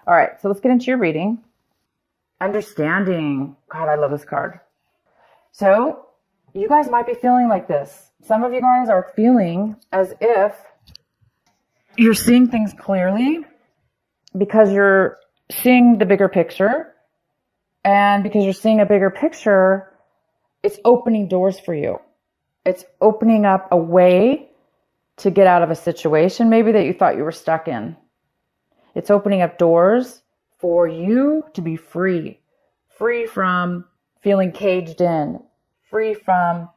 All right, so let's get into your reading. Understanding. God, I love this card. So you guys might be feeling like this. Some of you guys are feeling as if you're seeing things clearly because you're seeing the bigger picture. And because you're seeing a bigger picture, it's opening doors for you. It's opening up a way to get out of a situation maybe that you thought you were stuck in. It's opening up doors for you to be free. Free from feeling caged in. Free from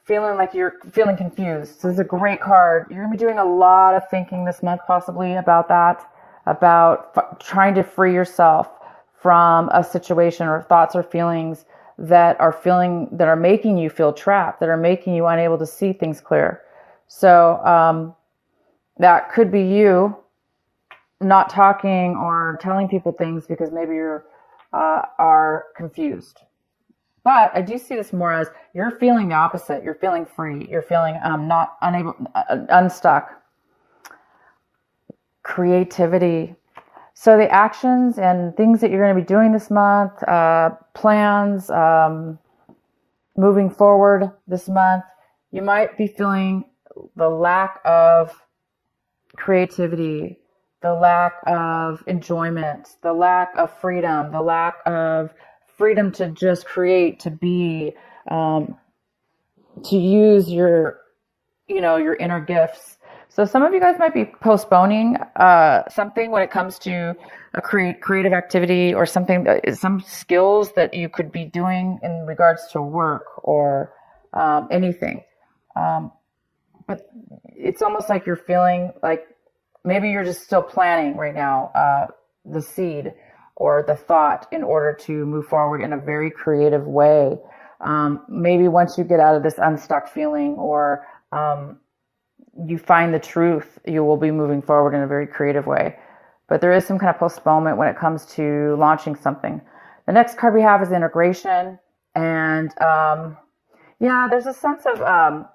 feeling like you're feeling confused. So this is a great card. You're going to be doing a lot of thinking this month possibly about that. About trying to free yourself from a situation or thoughts or feelings that are making you feel trapped, that are making you unable to see things clear. So that could be you not talking or telling people things because maybe you are confused. But I do see this more as you're feeling the opposite. You're feeling free. You're feeling unstuck. Creativity. So the actions and things that you're going to be doing this month, plans, moving forward this month, you might be feeling the lack of creativity, the lack of enjoyment, the lack of freedom, the lack of freedom to just create, to be, to use your inner gifts. So some of you guys might be postponing something when it comes to a creative activity or something, some skills that you could be doing in regards to work or anything. But it's almost like you're feeling like maybe you're just still planning right now the seed or the thought in order to move forward in a very creative way. Maybe once you get out of this unstuck feeling or you find the truth, you will be moving forward in a very creative way. But there is some kind of postponement when it comes to launching something. The next card we have is integration. And there's a sense of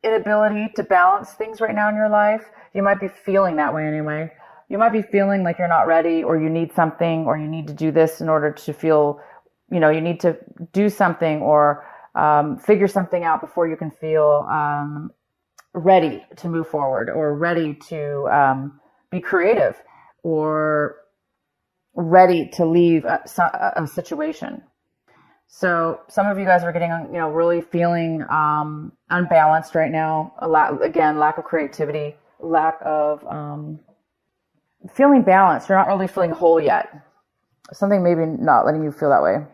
inability to balance things right now in your life. You might be feeling that way anyway. You might be feeling like you're not ready or you need something or you need to do this in order to feel, you need to do something or figure something out before you can feel ready to move forward or ready to be creative or ready to leave a situation. So some of you guys are getting, really feeling unbalanced right now. Lack of creativity, lack of feeling balanced. You're not really feeling whole yet. Something maybe not letting you feel that way.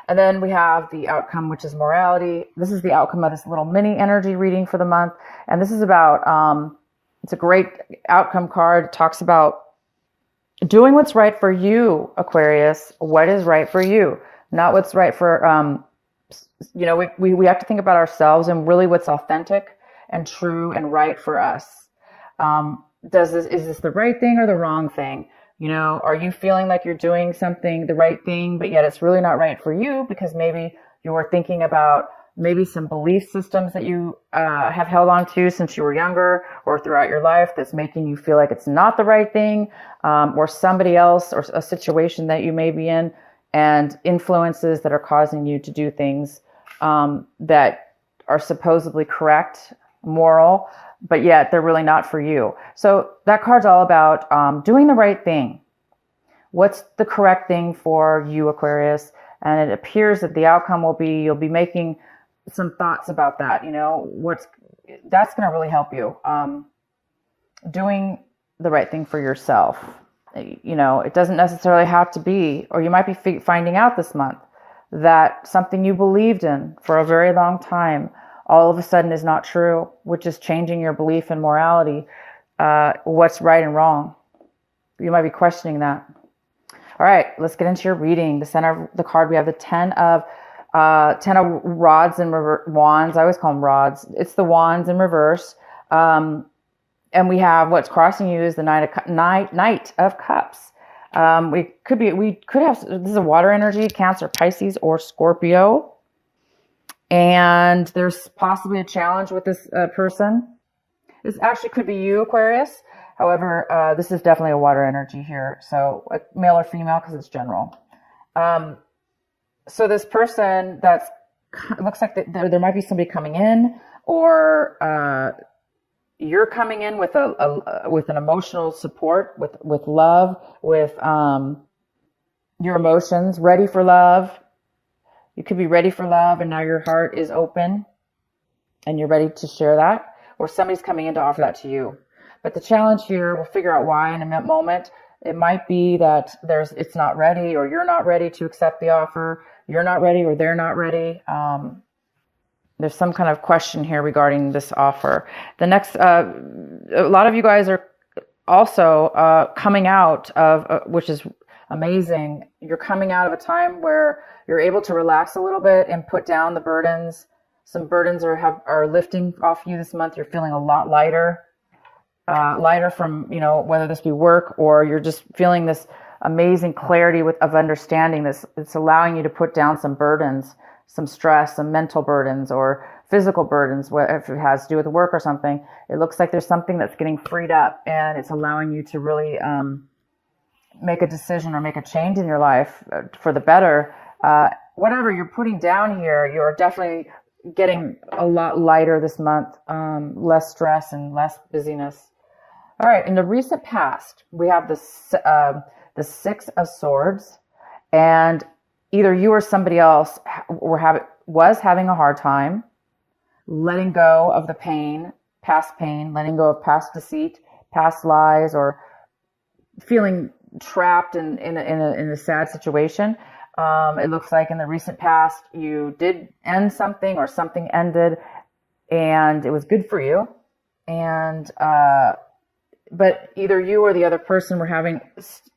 And then we have the outcome, which is morality. This is the outcome of this little mini energy reading for the month. And this is about, it's a great outcome card. It talks about doing what's right for you, Aquarius. What is right for you? Not what's right for, we have to think about ourselves and really what's authentic and true and right for us. Is this the right thing or the wrong thing? Are you feeling like you're doing something, the right thing, but yet it's really not right for you because maybe you were thinking about maybe some belief systems that you have held on to since you were younger or throughout your life that's making you feel like it's not the right thing, or somebody else or a situation that you may be in and influences that are causing you to do things that are supposedly correct, moral, but yet they're really not for you. So that card's all about doing the right thing. What's the correct thing for you, Aquarius? And it appears that the outcome will be you'll be making some thoughts about that. That's going to really help you. Doing the right thing for yourself. It doesn't necessarily have to be, or you might be finding out this month that something you believed in for a very long time all of a sudden is not true, which is changing your belief in morality, what's right and wrong. You might be questioning that. All right, let's get into your reading. The center of the card, we have the 10 of rods and wands. I always call them rods. It's the wands in reverse. And we have what's crossing you is the Knight of Cups. We could have, this is a water energy, Cancer, Pisces, or Scorpio. And there's possibly a challenge with this person. This actually could be you, Aquarius. However, this is definitely a water energy here. So male or female, because it's general. So this person it looks like there might be somebody coming in, or you're coming in with with an emotional support, with love, with your emotions, ready for love. You could be ready for love, and now your heart is open and you're ready to share that, or somebody's coming in to offer that to you. But the challenge here, we'll figure out why in a moment. It might be that it's not ready, or you're not ready to accept the offer. You're not ready, or they're not ready. There's some kind of question here regarding this offer. The next, a lot of you guys are also coming out of, which is amazing. You're coming out of a time where you're able to relax a little bit and put down the burdens. Some burdens are lifting off you this month. You're feeling a lot lighter. Lighter from, whether this be work, or you're just feeling this amazing clarity of understanding this. It's allowing you to put down some burdens, some stress, some mental burdens, or physical burdens, if it has to do with work or something. It looks like there's something that's getting freed up, and it's allowing you to really make a decision or make a change in your life for the better. Whatever you're putting down here, you're definitely getting a lot lighter this month, less stress and less busyness. All right, in the recent past, we have the Six of Swords, and either you or somebody else was having a hard time letting go of the past pain, letting go of past deceit, past lies, or feeling trapped in a sad situation. It looks like in the recent past, you did end something, or something ended, and it was good for you. And but either you or the other person were having,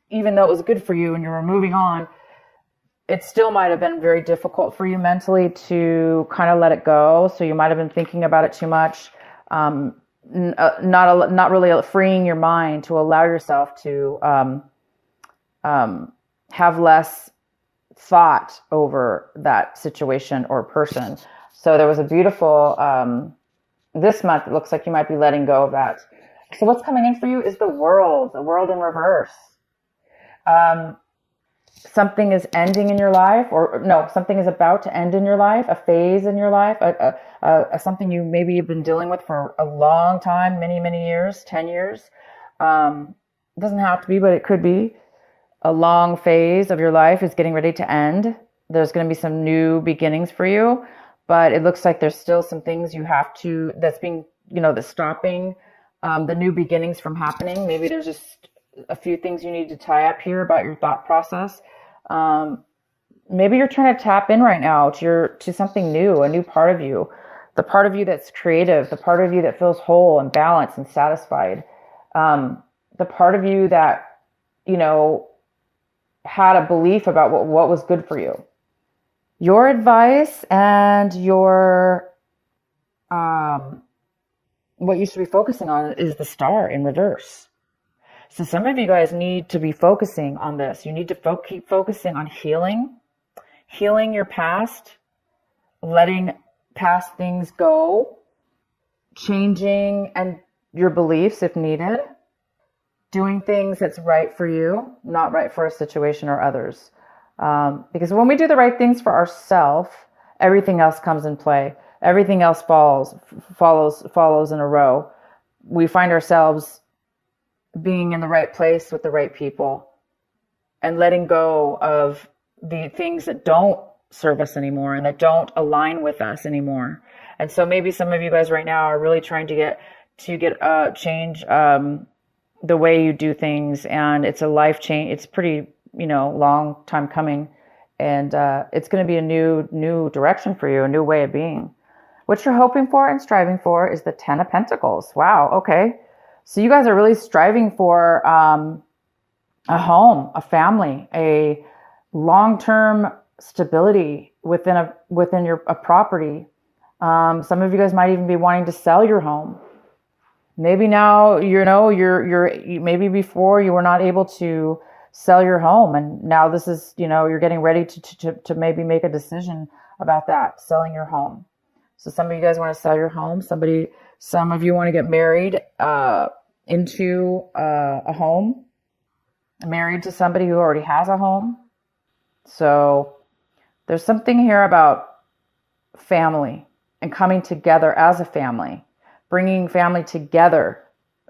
even though it was good for you and you were moving on, it still might have been very difficult for you mentally to kind of let it go. So you might have been thinking about it too much, not really freeing your mind to allow yourself to have less thought over that situation or person. So there was a beautiful, this month, it looks like you might be letting go of that. So what's coming in for you is the world in reverse. Something is ending in your life, or no, something is about to end in your life, a phase in your life, something you maybe have been dealing with for a long time, many, many years, 10 years. It doesn't have to be, but it could be. A long phase of your life is getting ready to end. There's going to be some new beginnings for you, but it looks like there's still some things that's being, that's stopping the new beginnings from happening. Maybe there's just a few things you need to tie up here about your thought process. Maybe you're trying to tap in right now to something new, a new part of you, the part of you that's creative, the part of you that feels whole and balanced and satisfied, the part of you that, had a belief about what was good for you. Your advice and your what you should be focusing on is the Star in reverse. So some of you guys need to be focusing on this. You need to keep focusing on healing your past, letting past things go, changing and your beliefs if needed, doing things that's right for you, not right for a situation or others. Because when we do the right things for ourselves, everything else comes in play. Everything else follows in a row. We find ourselves being in the right place with the right people and letting go of the things that don't serve us anymore and that don't align with us anymore. And so maybe some of you guys right now are really trying to change the way you do things, and it's a life change. It's pretty, long time coming, and it's going to be a new direction for you, a new way of being. What you're hoping for and striving for is the 10 of Pentacles. Wow. Okay. So you guys are really striving for a home, a family, a long-term stability within a property. Some of you guys might even be wanting to sell your home. Maybe now, maybe before you were not able to sell your home, and now this is, you're getting ready to maybe make a decision about that, selling your home. So some of you guys want to sell your home. Some of you want to get married into a home, married to somebody who already has a home. So there's something here about family and coming together as a family, bringing family together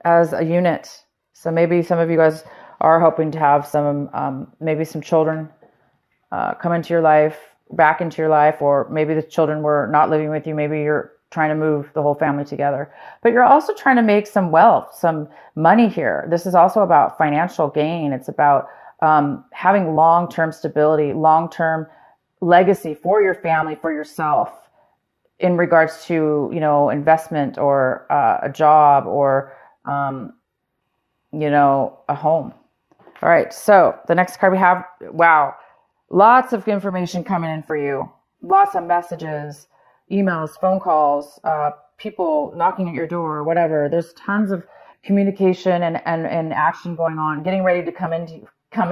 as a unit. So maybe some of you guys are hoping to have some, maybe some children come into your life, back into your life, or maybe the children were not living with you. Maybe you're trying to move the whole family together, but you're also trying to make some wealth, some money here. This is also about financial gain. It's about having long-term stability, long-term legacy for your family, for yourself, in regards to, you know, investment or a job or, you know, a home. All right. So the next card we have, wow, lots of information coming in for you. Lots of messages, emails, phone calls, people knocking at your door, whatever. There's tons of communication and action going on, getting ready to come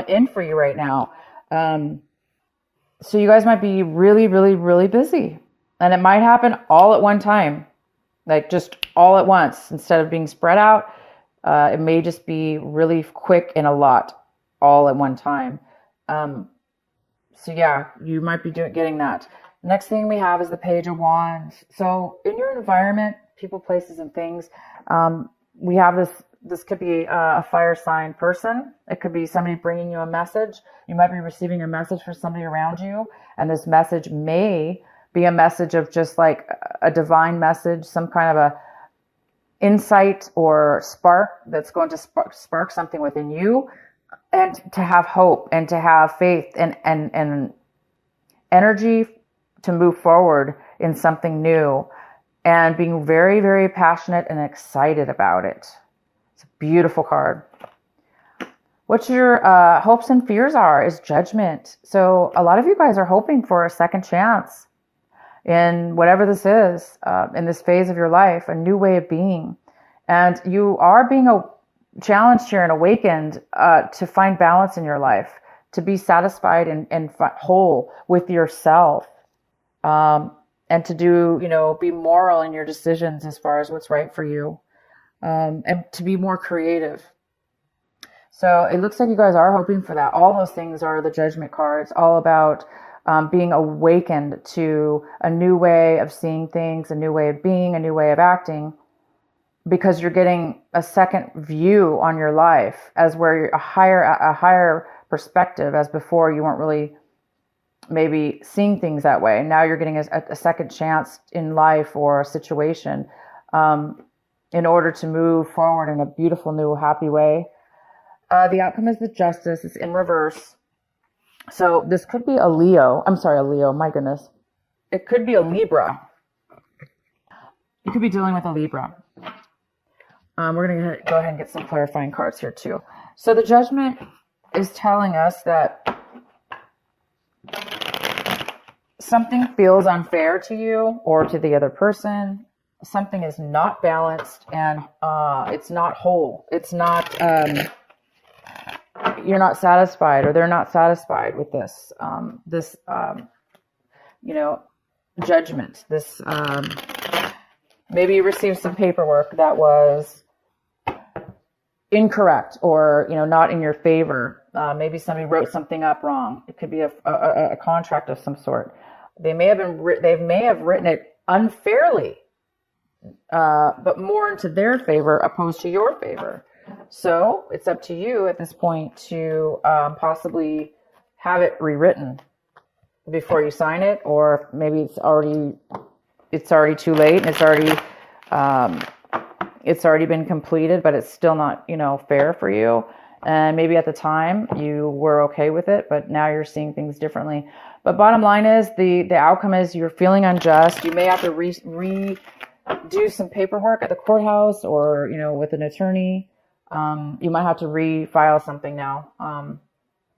in for you right now. So you guys might be really, really, really busy. And it might happen all at one time, like just all at once. Instead of being spread out, it may just be really quick and a lot all at one time. So yeah, you might be getting that. Next thing we have is the Page of Wands. So in your environment, people, places, and things, we have this could be a fire sign person. It could be somebody bringing you a message. You might be receiving a message from somebody around you. And this message may be a message of just like a divine message, some kind of a insight or spark that's going to spark something within you, and to have hope and to have faith and energy to move forward in something new, and being very, very passionate and excited about it. It's a beautiful card. What your hopes and fears are is Judgment. So a lot of you guys are hoping for a second chance in whatever this is, in this phase of your life, a new way of being. And you are being challenged here and awakened to find balance in your life, to be satisfied and whole with yourself, and to do, you know, be moral in your decisions as far as what's right for you, and to be more creative. So it looks like you guys are hoping for that. All those things are the Judgment cards, all about being awakened to a new way of seeing things, a new way of being, a new way of acting, because you're getting a second view on your life, as where you're a higher perspective, as before you weren't really maybe seeing things that way. Now you're getting a second chance in life or a situation, in order to move forward in a beautiful, new, happy way. The outcome is the Justice. It's in reverse. So this could be a Leo. I'm sorry, a Leo. My goodness. It could be a Libra. You could be dealing with a Libra. We're going to go ahead and get some clarifying cards here too. So the Judgment is telling us that something feels unfair to you or to the other person. Something is not balanced, and it's not whole. It's not, you're not satisfied, or they're not satisfied with this, you know, judgment. This, maybe you received some paperwork that was incorrect, or, you know, not in your favor. Maybe somebody wrote something up wrong. It could be a contract of some sort. They may have written it unfairly, but more into their favor opposed to your favor. So it's up to you at this point to possibly have it rewritten before you sign it, or maybe it's already too late and it's already been completed, but it's still not, you know, fair for you. And maybe at the time you were okay with it, but now you're seeing things differently. But bottom line is the outcome is you're feeling unjust. You may have to redo some paperwork at the courthouse, or, you know, with an attorney. You might have to refile something now,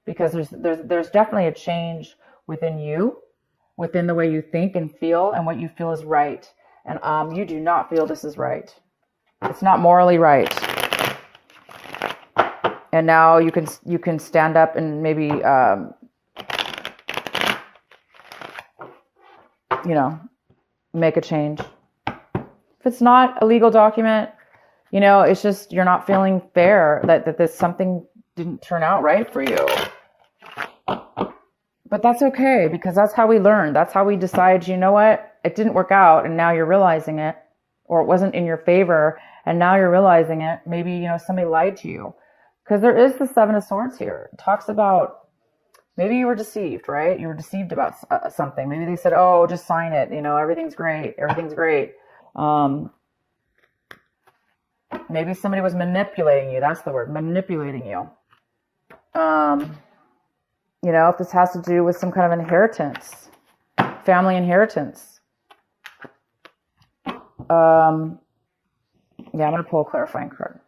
because there's definitely a change within you, within the way you think and feel, and what you feel is right. And you do not feel this is right. It's not morally right. And now you can stand up and maybe you know, make a change. If it's not a legal document, You know, it's just you're not feeling fair, that this something didn't turn out right for you. But that's okay, because that's how we learn. That's how we decide, you know what, it didn't work out, and now you're realizing it, or it wasn't in your favor, and now you're realizing it. Maybe, you know, somebody lied to you. Because there is the Seven of Swords here. It talks about maybe you were deceived, right? You were deceived about something. Maybe they said, oh, just sign it. You know, everything's great. Everything's great. Maybe somebody was manipulating you. That's the word, manipulating you. You know, if this has to do with some kind of inheritance, family inheritance. Yeah, I'm going to pull a clarifying card.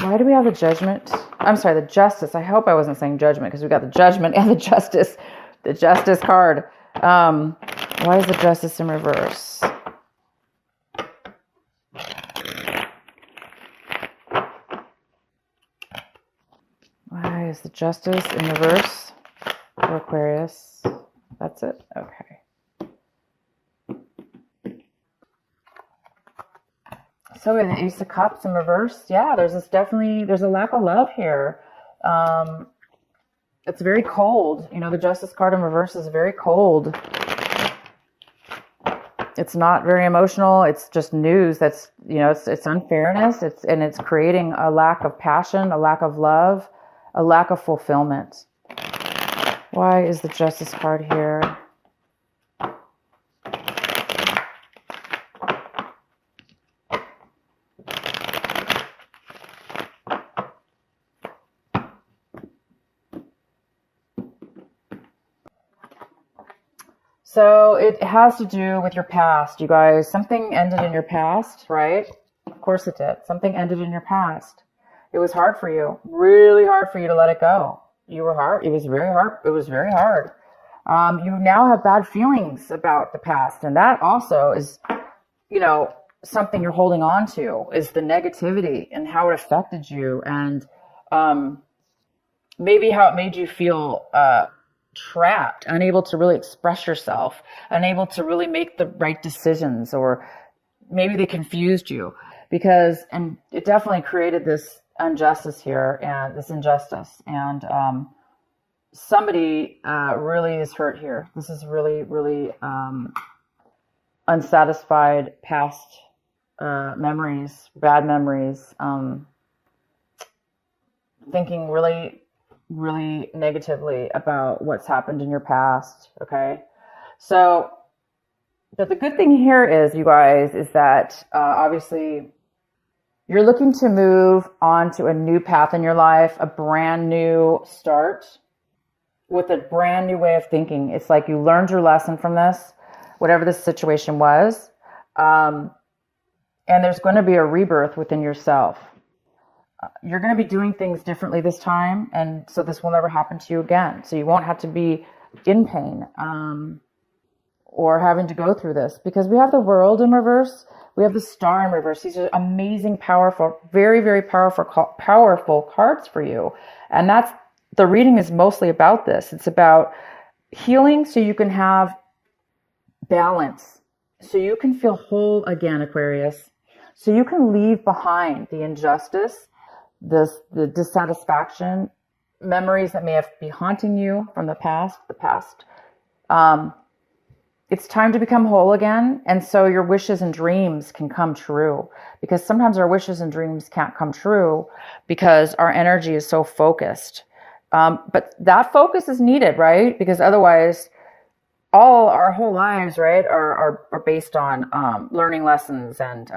Why do we have the Judgment? I'm sorry, the Justice. I hope I wasn't saying Judgment, because we got the Judgment and the Justice. The Justice card. Why is the Justice in reverse? Why is the Justice in reverse for Aquarius? That's it? Okay. So in the Ace of Cups in reverse, yeah, there's a lack of love here. It's very cold. You know, the Justice card in reverse is very cold. It's not very emotional. It's just news that's, you know, it's unfairness. It's creating a lack of passion, a lack of love, a lack of fulfillment. Why is the Justice card here? So it has to do with your past, you guys. Something ended in your past, right? Of course it did. Something ended in your past. It was hard for you, really hard for you to let it go. You were hard. It was very hard. It was very hard. You now have bad feelings about the past. And that also is, you know, something you're holding on to, is the negativity and how it affected you. And maybe how it made you feel trapped, unable to really express yourself, unable to really make the right decisions, or maybe they confused you, and it definitely created this injustice here, and this injustice, and somebody really is hurt here. This is really, really unsatisfied past memories, bad memories, thinking really negatively about what's happened in your past. Okay. So, but the good thing here is, you guys, is that obviously you're looking to move on to a new path in your life, a brand new start with a brand new way of thinking. It's like you learned your lesson from this, whatever this situation was. And there's going to be a rebirth within yourself. You're going to be doing things differently this time, and so this will never happen to you again. So you won't have to be in pain or having to go through this, because we have the World in reverse. We have the Star in reverse. These are amazing, powerful, very, very powerful cards for you. And the reading is mostly about this. It's about healing so you can have balance, so you can feel whole again, Aquarius, so you can leave behind the injustice, the dissatisfaction, memories that may have been haunting you from the past. It's time to become whole again. And so your wishes and dreams can come true, because sometimes our wishes and dreams can't come true because our energy is so focused. But that focus is needed, right? Because otherwise all our whole lives, right, are based on learning lessons and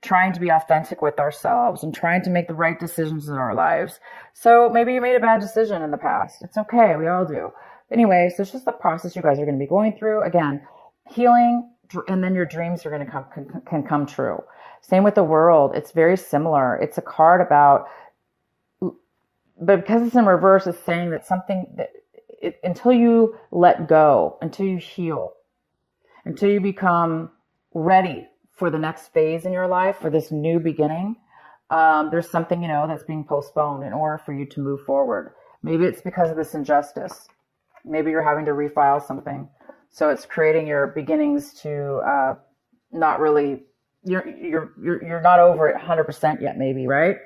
trying to be authentic with ourselves and trying to make the right decisions in our lives. So maybe you made a bad decision in the past. It's okay. We all do. Anyway, so it's just the process you guys are going to be going through. Again, healing, and then your dreams are going to can come true. Same with the World. It's very similar. It's a card about, but because it's in reverse, it's saying that something that until you let go, until you heal, until you become ready for the next phase in your life, for this new beginning, there's something, you know, that's being postponed in order for you to move forward. Maybe it's because of this injustice. Maybe you're having to refile something. So it's creating your beginnings to not really you're not over it 100% yet, maybe, right?